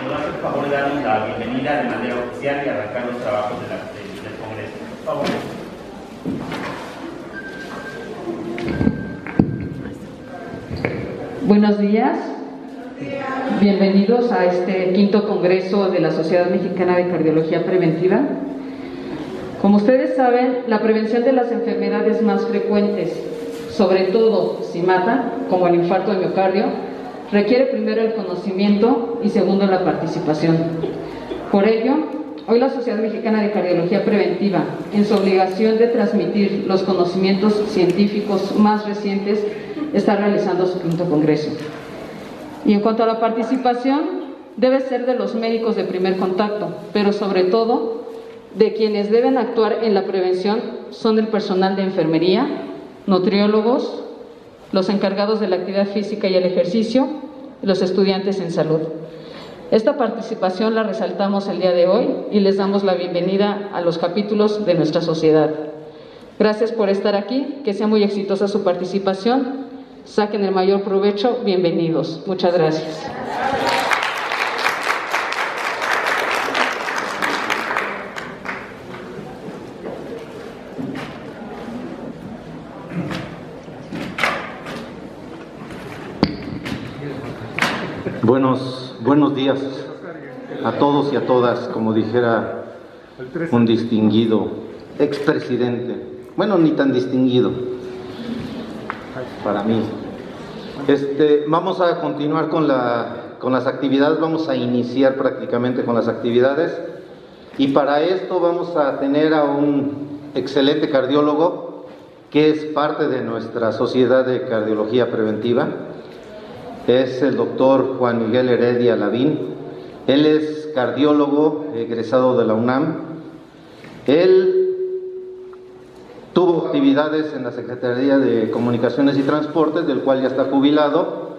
nos va a hacer favor de darnos la bienvenida de manera oficial y arrancar los trabajos del Congreso. Por favor. Buenos días. Bienvenidos a este quinto Congreso de la Sociedad Mexicana de Cardiología Preventiva. Como ustedes saben, la prevención de las enfermedades más frecuentes, sobre todo si matan, como el infarto de miocardio, requiere primero el conocimiento y segundo la participación. Por ello, hoy la Sociedad Mexicana de Cardiología Preventiva, en su obligación de transmitir los conocimientos científicos más recientes, está realizando su quinto Congreso. Y en cuanto a la participación, debe ser de los médicos de primer contacto, pero sobre todo de quienes deben actuar en la prevención son el personal de enfermería, nutriólogos, los encargados de la actividad física y el ejercicio, y los estudiantes en salud. Esta participación la resaltamos el día de hoy y les damos la bienvenida a los capítulos de nuestra sociedad. Gracias por estar aquí, que sea muy exitosa su participación, saquen el mayor provecho, bienvenidos. Muchas gracias. Buenos días a todos y a todas, como dijera un distinguido expresidente. Bueno, ni tan distinguido para mí. Vamos a continuar con las actividades, vamos a iniciar prácticamente con las actividades y para esto vamos a tener a un excelente cardiólogo que es parte de nuestra Sociedad de Cardiología Preventiva. Es el doctor Juan Miguel Heredia Lavín. Él es cardiólogo egresado de la UNAM. Él tuvo actividades en la Secretaría de Comunicaciones y Transportes, del cual ya está jubilado,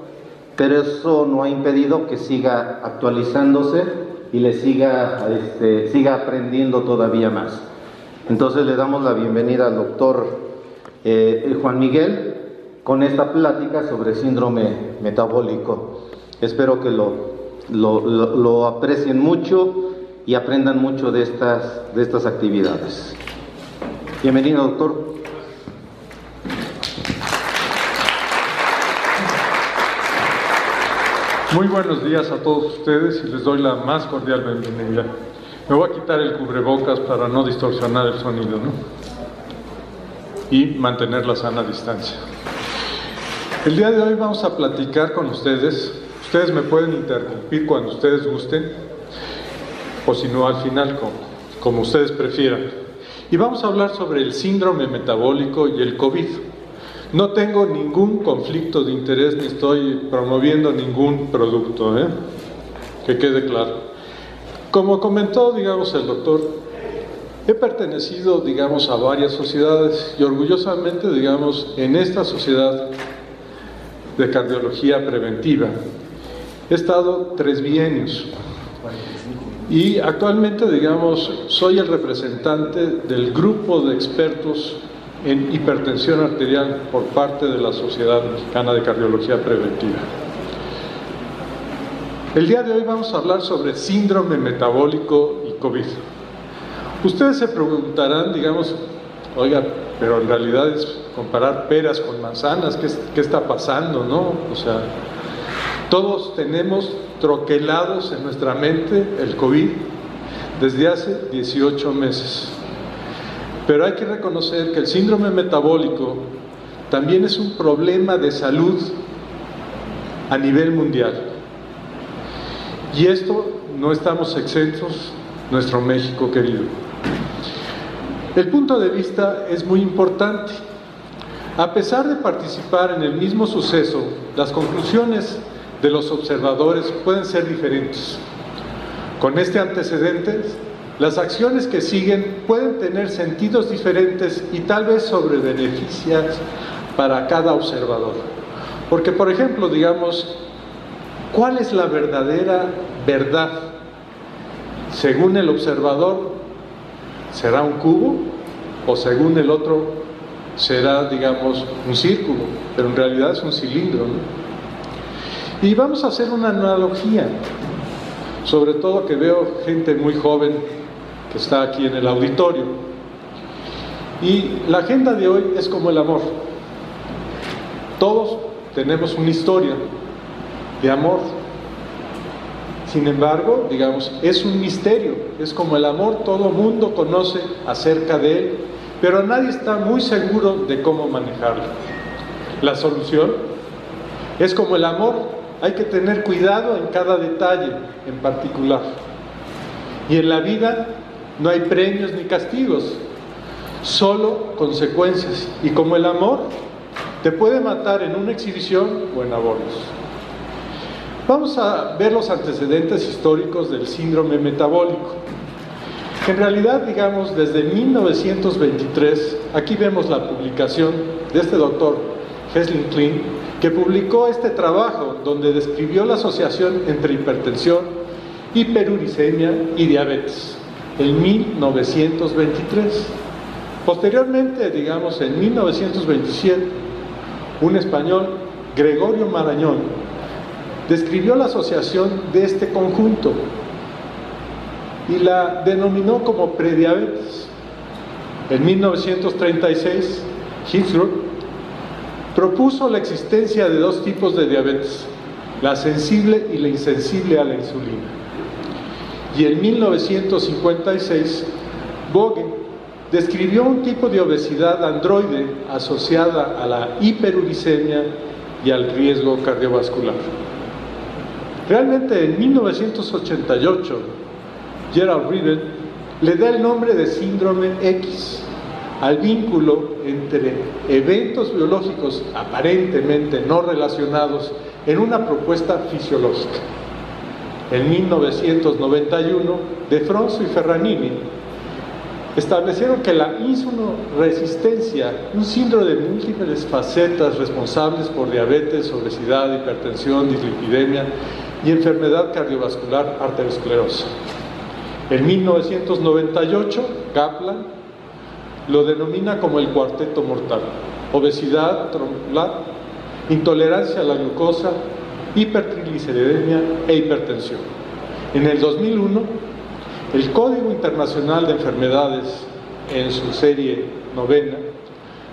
pero eso no ha impedido que siga actualizándose y le siga aprendiendo todavía más. Entonces le damos la bienvenida al doctor Juan Miguel con esta plática sobre síndrome metabólico. Espero que lo aprecien mucho y aprendan mucho de estas actividades. Bienvenido, doctor. Muy buenos días a todos ustedes y les doy la más cordial bienvenida. Me voy a quitar el cubrebocas para no distorsionar el sonido, ¿no? Y mantener la sana distancia. El día de hoy vamos a platicar con ustedes. Ustedes me pueden interrumpir cuando ustedes gusten, o si no al final, como ustedes prefieran. Y vamos a hablar sobre el síndrome metabólico y el COVID. No tengo ningún conflicto de interés ni estoy promoviendo ningún producto, que quede claro. Como comentó, digamos, el doctor, he pertenecido, digamos, a varias sociedades y orgullosamente, digamos, en esta sociedad de cardiología preventiva he estado 3 bienios y actualmente, digamos, soy el representante del grupo de expertos en hipertensión arterial por parte de la Sociedad Mexicana de Cardiología Preventiva. El día de hoy vamos a hablar sobre síndrome metabólico y COVID. Ustedes se preguntarán, digamos, oiga, pero en realidad es comparar peras con manzanas, ¿qué está pasando, no? O sea, todos tenemos troquelados en nuestra mente el COVID desde hace 18 meses. Pero hay que reconocer que el síndrome metabólico también es un problema de salud a nivel mundial. Y esto no estamos exentos, nuestro México querido. El punto de vista es muy importante. A pesar de participar en el mismo suceso, las conclusiones de los observadores pueden ser diferentes. Con este antecedente, las acciones que siguen pueden tener sentidos diferentes y tal vez sobrebeneficias para cada observador. Porque, por ejemplo, digamos, ¿cuál es la verdadera verdad? Según el observador, ¿será un cubo? O según el otro, será, digamos, un círculo, pero en realidad es un cilindro, ¿no? Y vamos a hacer una analogía. sobre todo que veo gente muy joven que está aquí en el auditorio. Y la agenda de hoy es como el amor. Todos tenemos una historia de amor. Sin embargo, digamos, es un misterio, es como el amor, todo mundo conoce acerca de él, pero nadie está muy seguro de cómo manejarlo. La solución es como el amor, hay que tener cuidado en cada detalle en particular. Y en la vida no hay premios ni castigos, solo consecuencias. Y como el amor, te puede matar en una exhibición o en abortos. Vamos a ver los antecedentes históricos del síndrome metabólico. En realidad, digamos, desde 1923, aquí vemos la publicación de este doctor, Heslin Klein, que publicó este trabajo donde describió la asociación entre hipertensión, hiperuricemia y diabetes, en 1923. Posteriormente, digamos, en 1927, un español, Gregorio Marañón, describió la asociación de este conjunto y la denominó como prediabetes. En 1936, Hinsruck propuso la existencia de dos tipos de diabetes, la sensible y la insensible a la insulina. Y en 1956, Boge describió un tipo de obesidad androide asociada a la hiperuricemia y al riesgo cardiovascular. Realmente en 1988, Gerald Reaven le da el nombre de síndrome X al vínculo entre eventos biológicos aparentemente no relacionados en una propuesta fisiológica. En 1991, De Fronzo y Ferranini establecieron que la insuloresistencia, un síndrome de múltiples facetas responsables por diabetes, obesidad, hipertensión, dislipidemia y enfermedad cardiovascular arteriosclerosa. En 1998, Kaplan lo denomina como el cuarteto mortal: obesidad, tromboembolia, intolerancia a la glucosa, hipertrigliceridemia e hipertensión. En el 2001, el Código Internacional de Enfermedades, en su serie 9,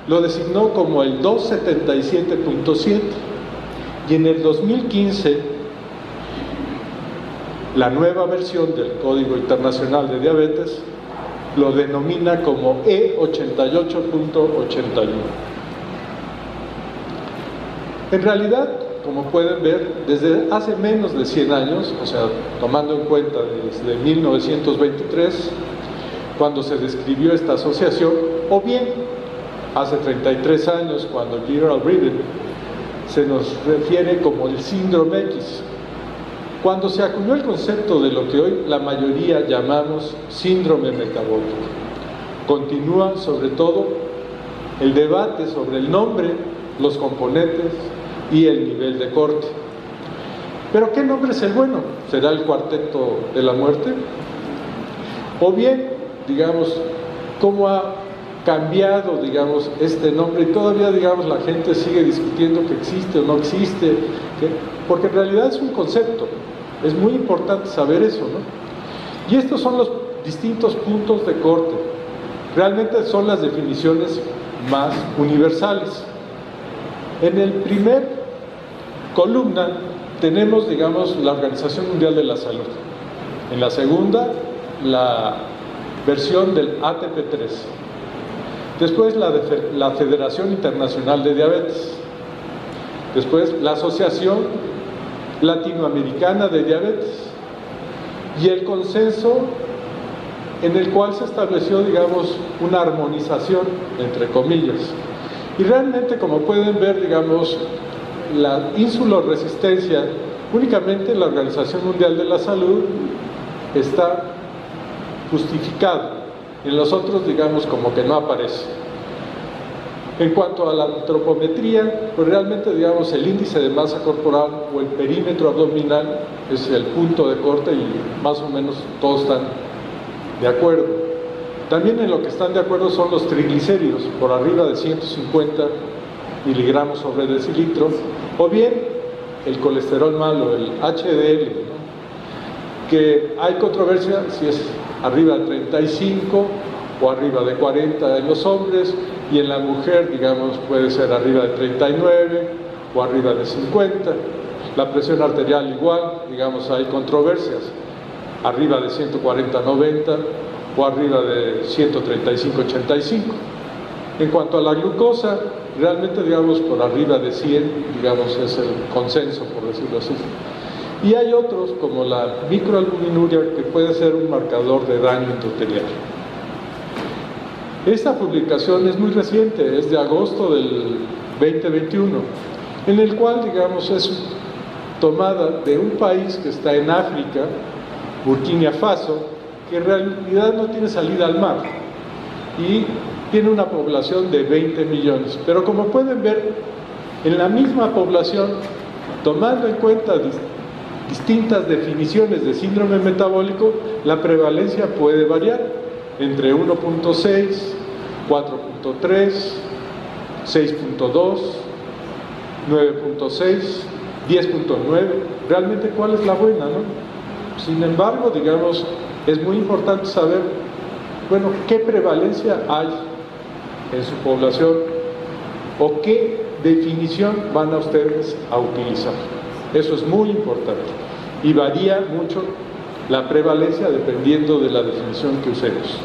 lo designó como el 277.7, y en el 2015 la nueva versión del Código Internacional de Diabetes lo denomina como E88.81. En realidad, como pueden ver, desde hace menos de 100 años, o sea, tomando en cuenta desde 1923, cuando se describió esta asociación, o bien hace 33 años, cuando Gerald Reaven se nos refiere como el síndrome X, cuando se acuñó el concepto de lo que hoy la mayoría llamamos síndrome metabólico. Continúa sobre todo el debate sobre el nombre, los componentes y el nivel de corte. ¿Pero qué nombre es el bueno? ¿Será el cuarteto de la muerte? O bien, digamos, ¿cómo ha cambiado, digamos, este nombre? Y todavía, digamos, la gente sigue discutiendo que existe o no existe, porque en realidad es un concepto. Es muy importante saber eso, ¿no? Y estos son los distintos puntos de corte. Realmente son las definiciones más universales. En el primer columna tenemos, digamos, la Organización Mundial de la Salud. En la segunda, la versión del ATP3. Después, la Federación Internacional de Diabetes. Después, la Asociación Latinoamericana de Diabetes. Y el consenso en el cual se estableció, digamos, una armonización, entre comillas. Y realmente, como pueden ver, digamos, la insuloresistencia, únicamente la Organización Mundial de la Salud está justificado. En los otros, digamos, como que no aparece. En cuanto a la antropometría, pues realmente, digamos, el índice de masa corporal o el perímetro abdominal es el punto de corte y más o menos todos están de acuerdo. También en lo que están de acuerdo son los triglicéridos, por arriba de 150 miligramos sobre decilitro, o bien el colesterol malo, el HDL, ¿no? que hay controversia si es arriba de 35 o arriba de 40 en los hombres, y en la mujer, digamos, puede ser arriba de 39 o arriba de 50. La presión arterial igual, digamos, hay controversias, arriba de 140-90 o arriba de 135-85. En cuanto a la glucosa, realmente, digamos, por arriba de 100, digamos, es el consenso, por decirlo así. Y hay otros, como la microalbuminuria, que puede ser un marcador de daño endotelial. Esta publicación es muy reciente, es de agosto del 2021, en el cual, digamos, es tomada de un país que está en África, Burkina Faso, que en realidad no tiene salida al mar y tiene una población de 20 millones. Pero como pueden ver, en la misma población, tomando en cuenta distintas definiciones de síndrome metabólico, la prevalencia puede variar entre 1.6, 4.3, 6.2, 9.6, 10.9. Realmente, ¿cuál es la buena, no? Sin embargo, digamos, es muy importante saber, bueno, qué prevalencia hay en su población o qué definición van a ustedes a utilizar. Eso es muy importante y varía mucho la prevalencia dependiendo de la definición que usemos.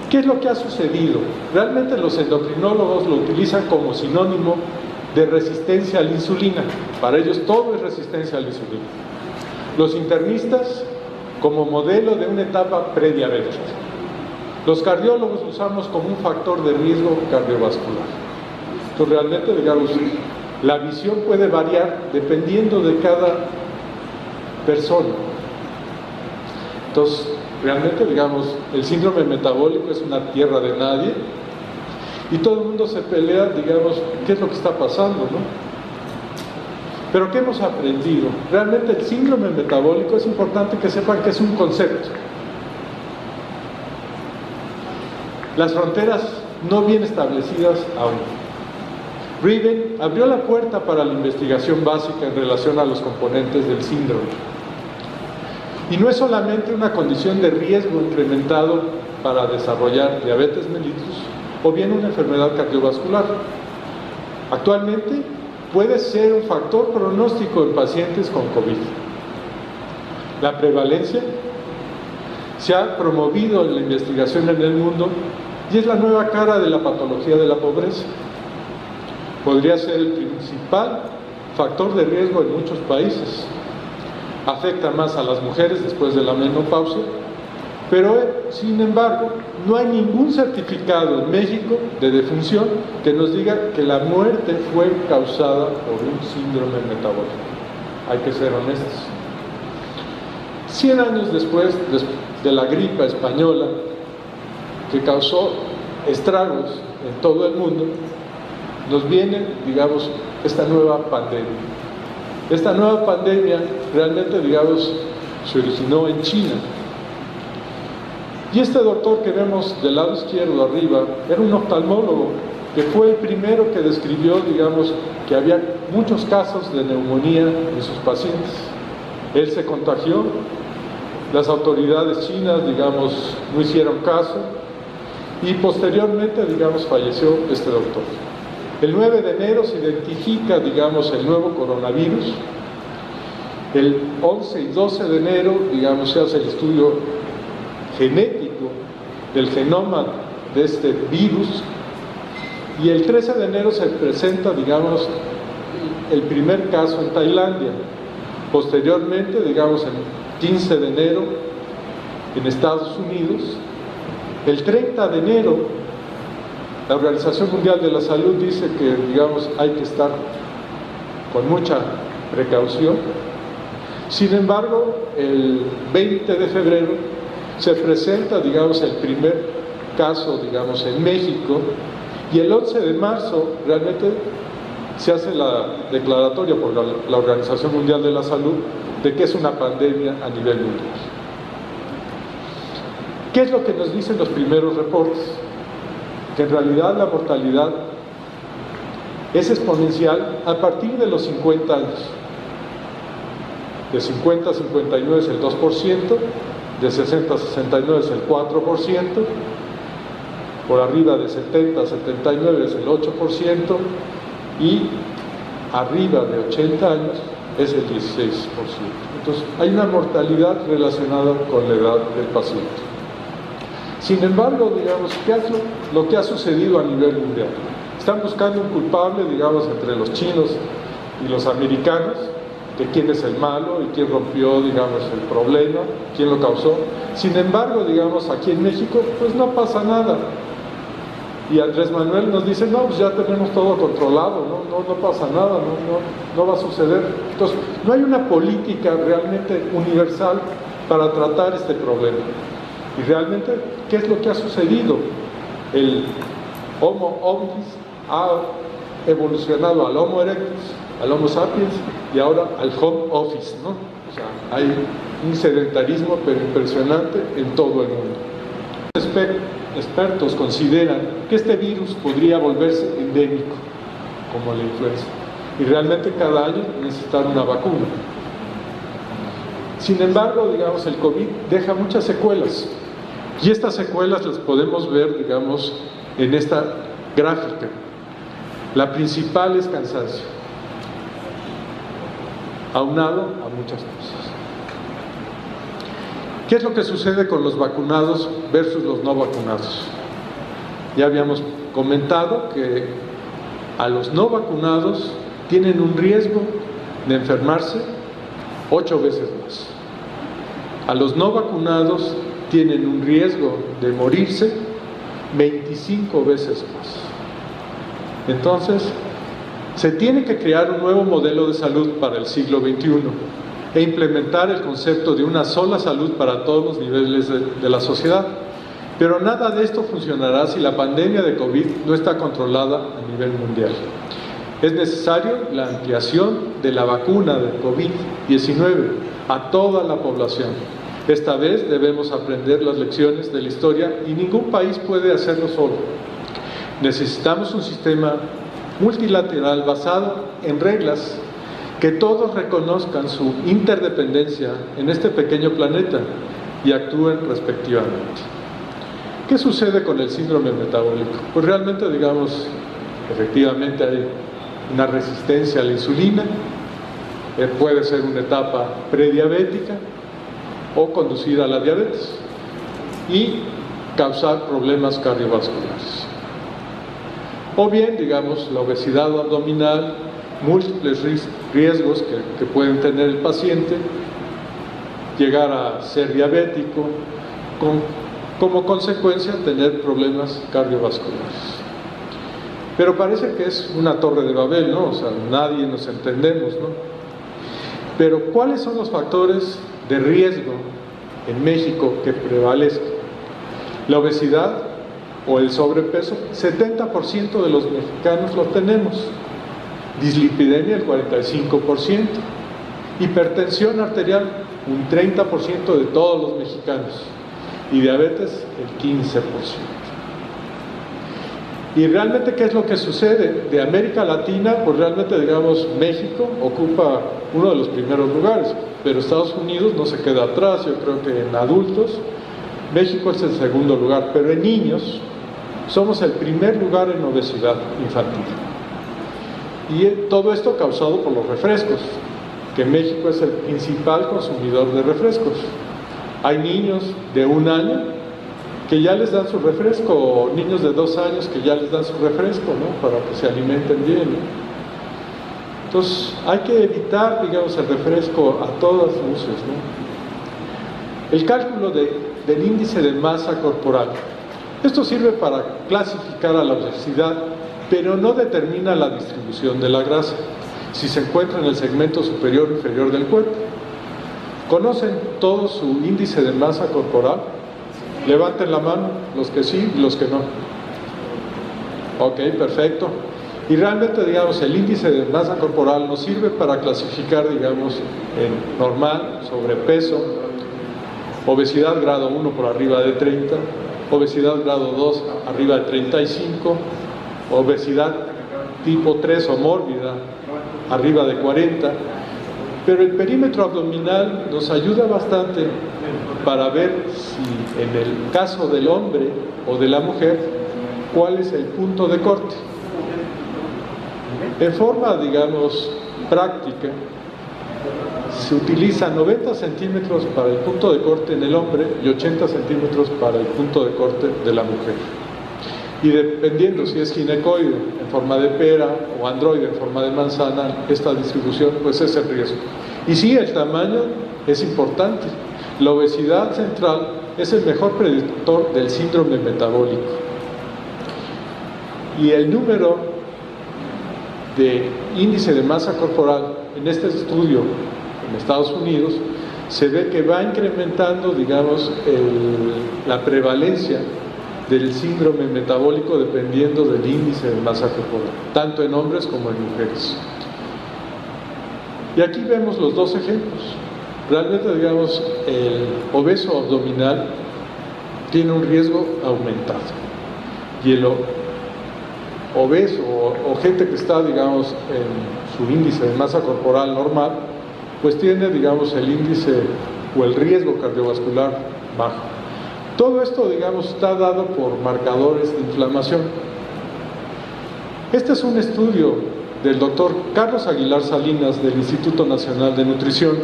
¿Qué es lo que ha sucedido? Realmente los endocrinólogos lo utilizan como sinónimo de resistencia a la insulina. Para ellos todo es resistencia a la insulina. Los internistas como modelo de una etapa prediabética. Los cardiólogos lo usamos como un factor de riesgo cardiovascular. Entonces realmente, digamos, la visión puede variar dependiendo de cada persona. Entonces, realmente, digamos, el síndrome metabólico es una tierra de nadie y todo el mundo se pelea, digamos, qué es lo que está pasando, ¿no? Pero ¿qué hemos aprendido? Realmente el síndrome metabólico es importante que sepan que es un concepto. Las fronteras no bien establecidas aún. Riven abrió la puerta para la investigación básica en relación a los componentes del síndrome. Y no es solamente una condición de riesgo incrementado para desarrollar diabetes mellitus o bien una enfermedad cardiovascular. Actualmente puede ser un factor pronóstico en pacientes con COVID. La prevalencia se ha promovido en la investigación en el mundo y es la nueva cara de la patología de la pobreza. Podría ser el principal factor de riesgo en muchos países. Afecta más a las mujeres después de la menopausia, pero sin embargo no hay ningún certificado en México de defunción que nos diga que la muerte fue causada por un síndrome metabólico. Hay que ser honestos. 100 años después de la gripe española, que causó estragos en todo el mundo, nos viene, digamos, esta nueva pandemia. Esta nueva pandemia realmente, digamos, se originó en China. Y este doctor que vemos del lado izquierdo arriba era un oftalmólogo que fue el primero que describió, digamos, que había muchos casos de neumonía en sus pacientes. Él se contagió, las autoridades chinas, digamos, no hicieron caso y posteriormente, digamos, falleció este doctor. El 9 de enero se identifica, digamos, el nuevo coronavirus. El 11 y 12 de enero, digamos, se hace el estudio genético del genoma de este virus. Y el 13 de enero se presenta, digamos, el primer caso en Tailandia. Posteriormente, digamos, el 15 de enero en Estados Unidos. El 30 de enero la Organización Mundial de la Salud dice que, digamos, hay que estar con mucha precaución. Sin embargo, el 20 de febrero se presenta, digamos, el primer caso, digamos, en México, y el 11 de marzo realmente se hace la declaratoria por la Organización Mundial de la Salud de que es una pandemia a nivel mundial. ¿Qué es lo que nos dicen los primeros reportes? Que en realidad la mortalidad es exponencial a partir de los 50 años. de 50 a 59 es el 2%, de 60 a 69 es el 4%, por arriba de 70 a 79 es el 8% y arriba de 80 años es el 16%. Entonces, hay una mortalidad relacionada con la edad del paciente. Sin embargo, digamos, ¿qué es lo que ha sucedido a nivel mundial? Están buscando un culpable, digamos, entre los chinos y los americanos, de quién es el malo y quién rompió, digamos, el problema, quién lo causó. Sin embargo, digamos, aquí en México, pues no pasa nada. Y Andrés Manuel nos dice, no, pues ya tenemos todo controlado, no pasa nada, no va a suceder. Entonces, no hay una política realmente universal para tratar este problema. Y realmente, ¿qué es lo que ha sucedido? El Homo habilis ha evolucionado al Homo erectus, al Homo sapiens y ahora al home office, ¿no? O sea, hay un sedentarismo pero impresionante en todo el mundo. Expertos consideran que este virus podría volverse endémico, como la influenza, y realmente cada año necesitar una vacuna. Sin embargo, digamos, el COVID deja muchas secuelas, y estas secuelas las podemos ver, digamos, en esta gráfica. La principal es cansancio, aunado a muchas cosas. ¿Qué es lo que sucede con los vacunados versus los no vacunados? Ya habíamos comentado que a los no vacunados tienen un riesgo de enfermarse 8 veces más. A los no vacunados tienen un riesgo de morirse 25 veces más. Entonces, se tiene que crear un nuevo modelo de salud para el siglo XXI e implementar el concepto de una sola salud para todos los niveles de la sociedad. Pero nada de esto funcionará si la pandemia de COVID no está controlada a nivel mundial. Es necesario la ampliación de la vacuna de COVID-19 a toda la población. Esta vez debemos aprender las lecciones de la historia y ningún país puede hacerlo solo. Necesitamos un sistema multilateral basado en reglas que todos reconozcan su interdependencia en este pequeño planeta y actúen respectivamente. ¿Qué sucede con el síndrome metabólico? Pues realmente, digamos, efectivamente hay una resistencia a la insulina, puede ser una etapa prediabética o conducir a la diabetes y causar problemas cardiovasculares. O bien, digamos, la obesidad abdominal, múltiples riesgos que pueden tener el paciente, llegar a ser diabético, como consecuencia tener problemas cardiovasculares. Pero parece que es una torre de Babel, ¿no? O sea, nadie nos entendemos, ¿no? Pero ¿cuáles son los factores de riesgo en México que prevalecen? La obesidad o el sobrepeso, 70% de los mexicanos lo tenemos. Dislipidemia, el 45%. Hipertensión arterial, un 30% de todos los mexicanos. Y diabetes, el 15%. Y realmente, ¿qué es lo que sucede? De América Latina, pues realmente, digamos, México ocupa uno de los primeros lugares, pero Estados Unidos no se queda atrás. Yo creo que en adultos, México es el segundo lugar, pero en niños somos el primer lugar en obesidad infantil. Y todo esto causado por los refrescos, que México es el principal consumidor de refrescos. Hay niños de 1 año que ya les dan su refresco, o niños de 2 años que ya les dan su refresco, ¿no? Para que se alimenten bien, ¿no? Entonces, hay que evitar, digamos, el refresco a todas luces, ¿no? El cálculo del índice de masa corporal. Esto sirve para clasificar a la obesidad, pero no determina la distribución de la grasa, si se encuentra en el segmento superior o inferior del cuerpo. ¿Conocen todos su índice de masa corporal? Levanten la mano, los que sí y los que no. Ok, perfecto. Y realmente, digamos, el índice de masa corporal nos sirve para clasificar, digamos, en normal, sobrepeso, obesidad grado 1 por arriba de 30, obesidad grado 2 arriba de 35, obesidad tipo 3 o mórbida arriba de 40, Pero el perímetro abdominal nos ayuda bastante para ver si en el caso del hombre o de la mujer, cuál es el punto de corte. En forma, digamos, práctica, se utiliza 90 centímetros para el punto de corte en el hombre y 80 centímetros para el punto de corte de la mujer. Y dependiendo si es ginecoide en forma de pera o androide en forma de manzana, esta distribución pues es el riesgo. Y sí, el tamaño es importante. La obesidad central es el mejor predictor del síndrome metabólico. Y el número de índice de masa corporal en este estudio en Estados Unidos se ve que va incrementando, digamos, la prevalencia del síndrome metabólico dependiendo del índice de masa corporal, tanto en hombres como en mujeres. Y aquí vemos los dos ejemplos. Realmente, digamos, el obeso abdominal tiene un riesgo aumentado y el obeso o gente que está, digamos, en su índice de masa corporal normal, pues tiene, digamos, el índice o el riesgo cardiovascular bajo. Todo esto, digamos, está dado por marcadores de inflamación. Este es un estudio del doctor Carlos Aguilar Salinas del Instituto Nacional de Nutrición,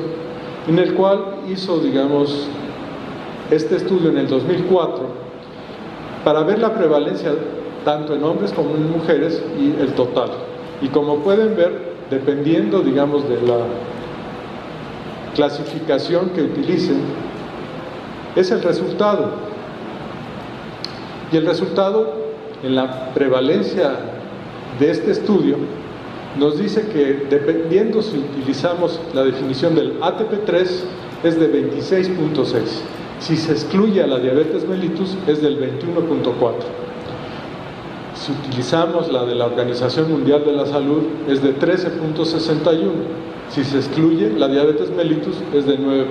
en el cual hizo, digamos, este estudio en el 2004 para ver la prevalencia tanto en hombres como en mujeres y el total. Y como pueden ver, dependiendo, digamos, de la clasificación que utilicen, es el resultado. Y el resultado en la prevalencia de este estudio nos dice que dependiendo si utilizamos la definición del ATP3 es de 26.6. Si se excluye a la diabetes mellitus es del 21.4. Si utilizamos la de la Organización Mundial de la Salud es de 13.61. Si se excluye la diabetes mellitus es de 9.2.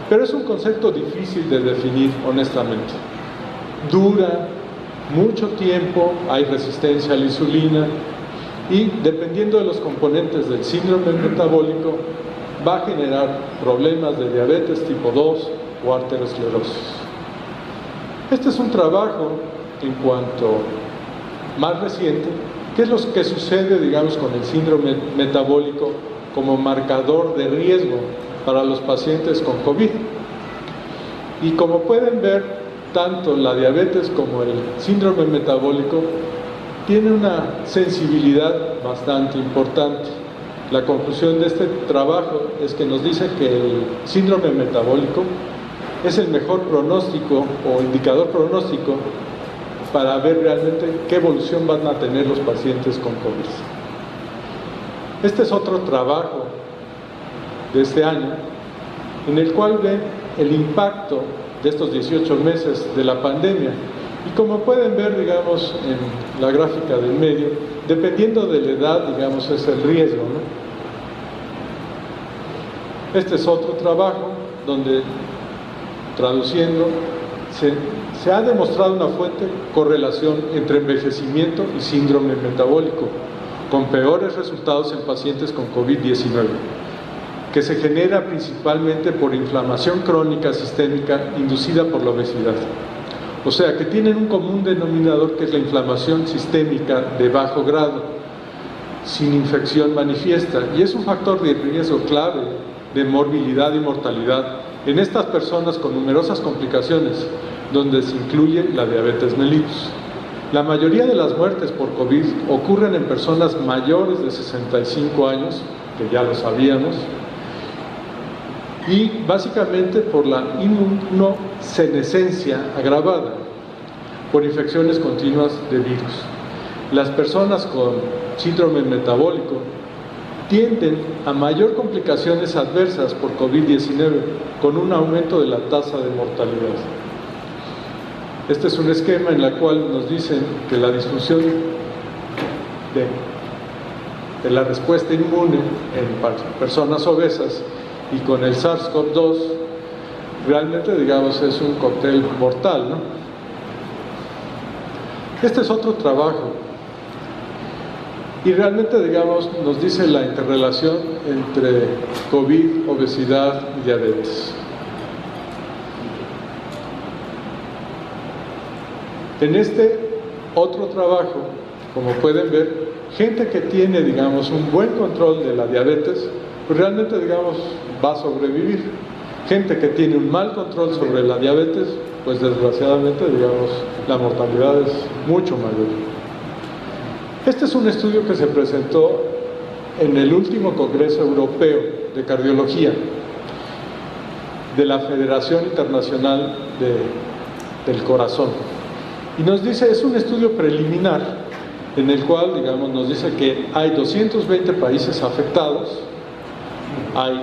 Pero es un concepto difícil de definir honestamente. Dura mucho tiempo, hay resistencia a la insulina y dependiendo de los componentes del síndrome metabólico va a generar problemas de diabetes tipo 2 o arteriosclerosis. Este es un trabajo en cuanto más reciente, ¿qué es lo que sucede, digamos, con el síndrome metabólico como marcador de riesgo para los pacientes con COVID? Y como pueden ver, tanto la diabetes como el síndrome metabólico tiene una sensibilidad bastante importante. La conclusión de este trabajo es que nos dice que el síndrome metabólico es el mejor pronóstico o indicador pronóstico para ver realmente qué evolución van a tener los pacientes con COVID. Este es otro trabajo de este año en el cual ven el impacto de estos 18 meses de la pandemia. Y como pueden ver, digamos, en la gráfica del medio, dependiendo de la edad, digamos, es el riesgo, ¿no? Este es otro trabajo donde, traduciendo, se ha demostrado una fuerte correlación entre envejecimiento y síndrome metabólico, con peores resultados en pacientes con COVID-19, que se genera principalmente por inflamación crónica sistémica inducida por la obesidad. O sea, que tienen un común denominador que es la inflamación sistémica de bajo grado, sin infección manifiesta, y es un factor de riesgo clave de morbilidad y mortalidad en estas personas con numerosas complicaciones, donde se incluye la diabetes mellitus. La mayoría de las muertes por COVID ocurren en personas mayores de 65 años, que ya lo sabíamos, y básicamente por la inmunosenescencia agravada, por infecciones continuas de virus. Las personas con síndrome metabólico tienden a mayor complicaciones adversas por COVID-19, con un aumento de la tasa de mortalidad. Este es un esquema en el cual nos dicen que la disfunción de la respuesta inmune en personas obesas y con el SARS-CoV-2 realmente, digamos, es un cóctel mortal, ¿no? Este es otro trabajo Y realmente, digamos, nos dice la interrelación entre COVID, obesidad y diabetes. En este otro trabajo, como pueden ver, gente que tiene, digamos, un buen control de la diabetes, pues realmente, digamos, va a sobrevivir. Gente que tiene un mal control sobre la diabetes, pues desgraciadamente, digamos, la mortalidad es mucho mayor. Este es un estudio que se presentó en el último Congreso Europeo de Cardiología de la Federación Internacional del Corazón. Y nos dice, es un estudio preliminar en el cual, digamos, nos dice que hay 220 países afectados, hay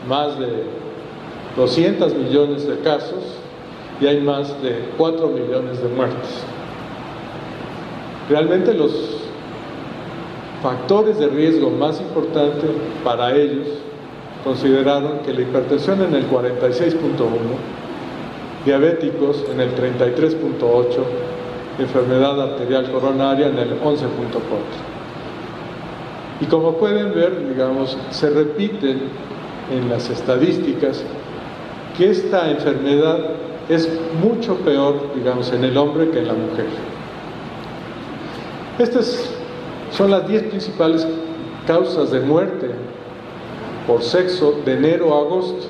más de 200 millones de casos y hay más de 4 millones de muertes. Realmente los factores de riesgo más importantes para ellos consideraron que la hipertensión en el 46.1, diabéticos en el 33.8, enfermedad arterial coronaria en el 11.4. Y como pueden ver, digamos, se repiten en las estadísticas que esta enfermedad es mucho peor, digamos, en el hombre que en la mujer. Estas son las 10 principales causas de muerte por sexo de enero a agosto.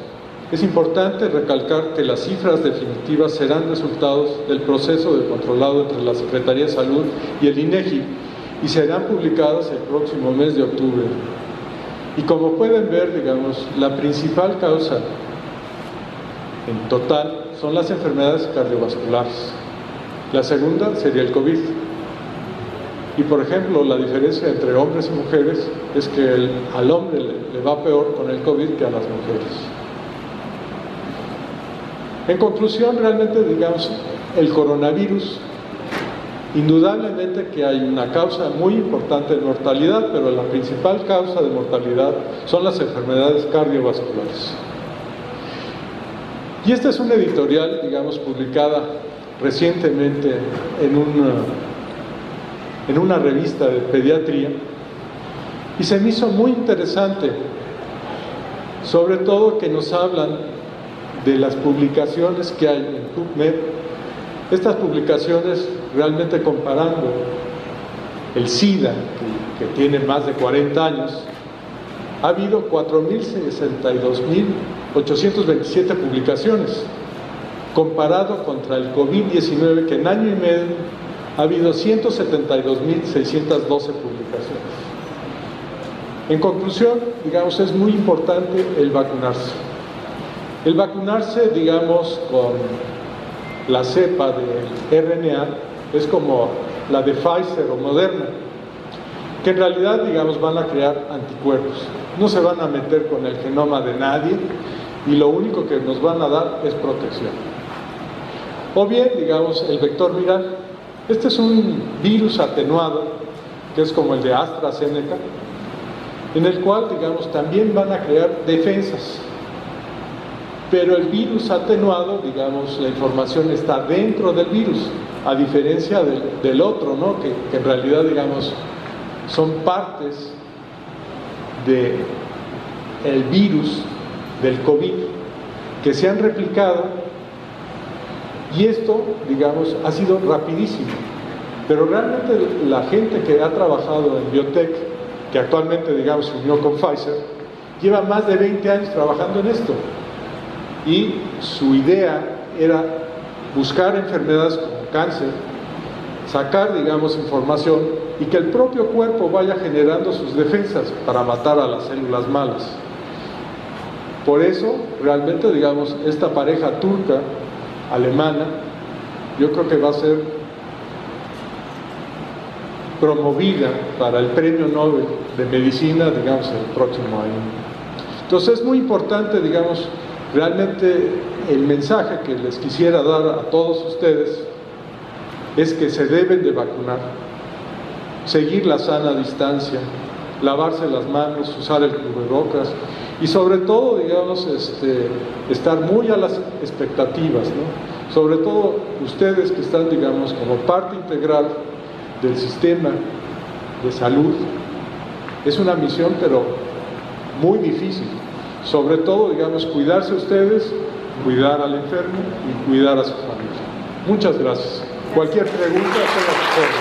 Es importante recalcar que las cifras definitivas serán resultados del proceso de controlado entre la Secretaría de Salud y el INEGI y serán publicadas el próximo mes de octubre. Y como pueden ver, digamos, la principal causa en total son las enfermedades cardiovasculares. La segunda sería el COVID. Y por ejemplo, la diferencia entre hombres y mujeres es que al hombre le va peor con el COVID que a las mujeres. En conclusión, realmente, digamos, el coronavirus, indudablemente que hay una causa muy importante de mortalidad, pero la principal causa de mortalidad son las enfermedades cardiovasculares. Y esta es una editorial, digamos, publicada recientemente en una revista de pediatría, y se me hizo muy interesante, sobre todo que nos hablan de las publicaciones que hay en PubMed. Estas publicaciones realmente comparando el SIDA, que tiene más de 40 años, ha habido 4.062.827 publicaciones, comparado contra el COVID-19, que en año y medio ha habido 172.612 publicaciones. En conclusión, digamos, es muy importante el vacunarse. El vacunarse, digamos, con la cepa del RNA es como la de Pfizer o Moderna, que en realidad, digamos, van a crear anticuerpos. No se van a meter con el genoma de nadie y lo único que nos van a dar es protección. O bien, digamos, el vector viral. Este es un virus atenuado, que es como el de AstraZeneca, en el cual, digamos, también van a crear defensas. Pero el virus atenuado, digamos, la información está dentro del virus, a diferencia del otro, ¿no? Que en realidad, digamos, son partes del virus del COVID que se han replicado, y esto, digamos, ha sido rapidísimo. Pero realmente la gente que ha trabajado en biotech, que actualmente, digamos, se unió con Pfizer, lleva más de 20 años trabajando en esto. Y su idea era buscar enfermedades como cáncer, sacar, digamos, información y que el propio cuerpo vaya generando sus defensas para matar a las células malas. Por eso, realmente, digamos, esta pareja turca, alemana, yo creo que va a ser promovida para el Premio Nobel de Medicina, digamos, el próximo año. Entonces es muy importante, digamos, realmente el mensaje que les quisiera dar a todos ustedes es que se deben de vacunar, seguir la sana distancia, lavarse las manos, usar el cubrebocas y sobre todo, digamos, estar muy a las expectativas, ¿no? Sobre todo ustedes que están, digamos, como parte integral del sistema de salud, Es una misión, pero muy difícil. Sobre todo, digamos, cuidarse ustedes, cuidar al enfermo y cuidar a su familia. Muchas gracias. Cualquier pregunta, se la respondo.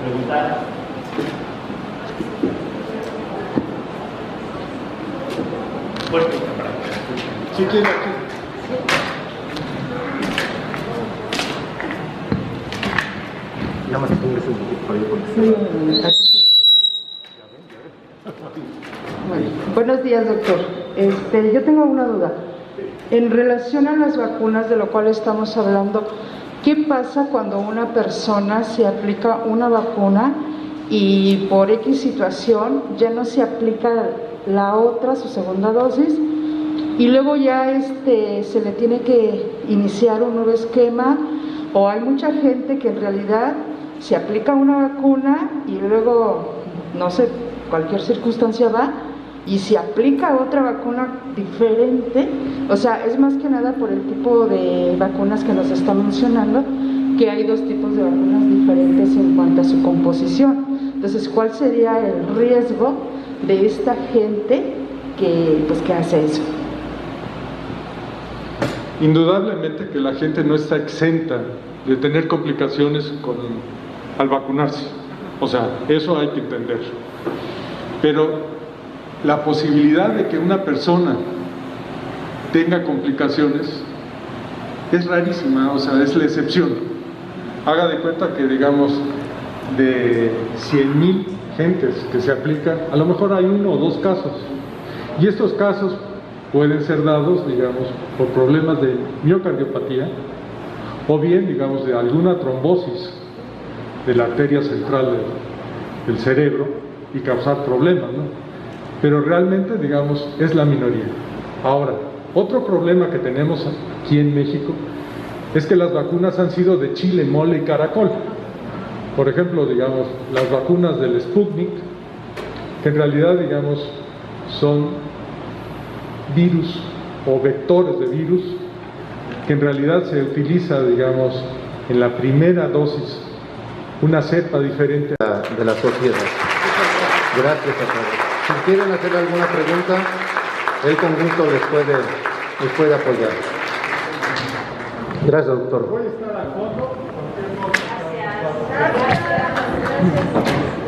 Preguntar. Pues, ¿Sí quiere aquí? Buenos días, doctor. Yo tengo una duda. En relación a las vacunas de lo cual estamos hablando, ¿qué pasa cuando una persona se aplica una vacuna y por X situación ya no se aplica la otra, su segunda dosis, y luego ya se le tiene que iniciar un nuevo esquema? O hay mucha gente que en realidad se aplica una vacuna y luego, no sé, cualquier circunstancia va y se aplica otra vacuna diferente. O sea, es más que nada por el tipo de vacunas que nos está mencionando, que hay dos tipos de vacunas diferentes en cuanto a su composición. Entonces, ¿cuál sería el riesgo de esta gente que hace eso? Indudablemente que la gente no está exenta de tener complicaciones al vacunarse. O sea, eso hay que entender. Pero la posibilidad de que una persona tenga complicaciones es rarísima, o sea, es la excepción. Haga de cuenta que, digamos, de 100,000 gentes que se aplican, a lo mejor hay 1 o 2 casos. Y estos casos pueden ser dados, digamos, por problemas de miocardiopatía o bien, digamos, de alguna trombosis de la arteria central del cerebro y causar problemas, ¿no? Pero realmente, digamos, es la minoría. Ahora, otro problema que tenemos aquí en México es que las vacunas han sido de chile, mole y caracol. Por ejemplo, digamos, las vacunas del Sputnik, que en realidad, digamos, son virus o vectores de virus, que en realidad se utiliza, digamos, en la primera dosis, una cepa diferente de la sociedad. Gracias a todos. Si quieren hacer alguna pregunta, el conjunto les puede apoyar. Gracias, doctor. Voy a estar a fondo. Gracias.